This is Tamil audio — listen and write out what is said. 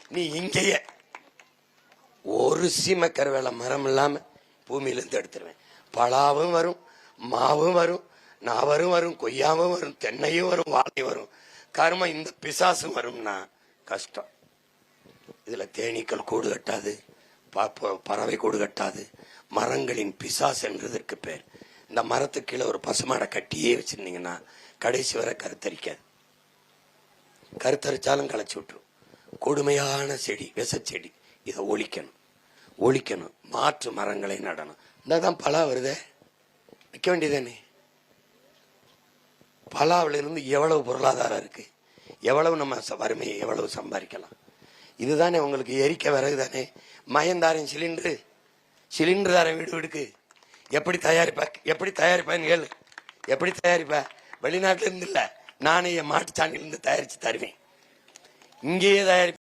நீ இங்கேயே ஒரு சீமக்கருவேல மரம் இல்லாம பூமியிலிருந்து எடுத்துருவேன். பலாவும் வரும், மாவும் வரும், நாவரும் வரும், கொய்யாவும் வரும், தென்னையும் வரும், வாழையும் வரும். கருமம் இந்த பிசாசும் வரும்னா கஷ்டம். இதுல தேனீக்கள் கூடு கட்டாது, பறவை கூடு கட்டாது. மரங்களின் பிசாசு என்றதற்கு பேர். இந்த மரத்துக்கு கீழே ஒரு பசுமாடை கட்டியே வச்சிருந்தீங்கன்னா கடைசி வரை கருத்தரிக்காது. கருத்தரிச்சாலும் களைச்சி விட்டுரும். கொடுமையான செடி, விஷச்செடி. இதை ஒழிக்கணும். மாற்று மரங்களை நடணும். இதான் பலா வருதே, வைக்க வேண்டியதானே. பலாவில இருந்து எவ்வளவு பொருளாதாரம் இருக்கு, எவ்வளவு நம்ம வறுமையை எவ்வளவு சம்பாதிக்கலாம். இதுதானே உங்களுக்கு எரிக்க விறகு தானே. மயந்தாரின் சிலிண்டர் தார வீடு வீடுக்கு எப்படி தயாரிப்பான்னு கேளு. எப்படி தயாரிப்ப? வெளிநாட்டுல இருந்து இல்ல, நானே என் மாட்டுச்சாணியிலிருந்து தயாரிச்சு தருவேன். இங்கேயே தயாரிப்பேன்.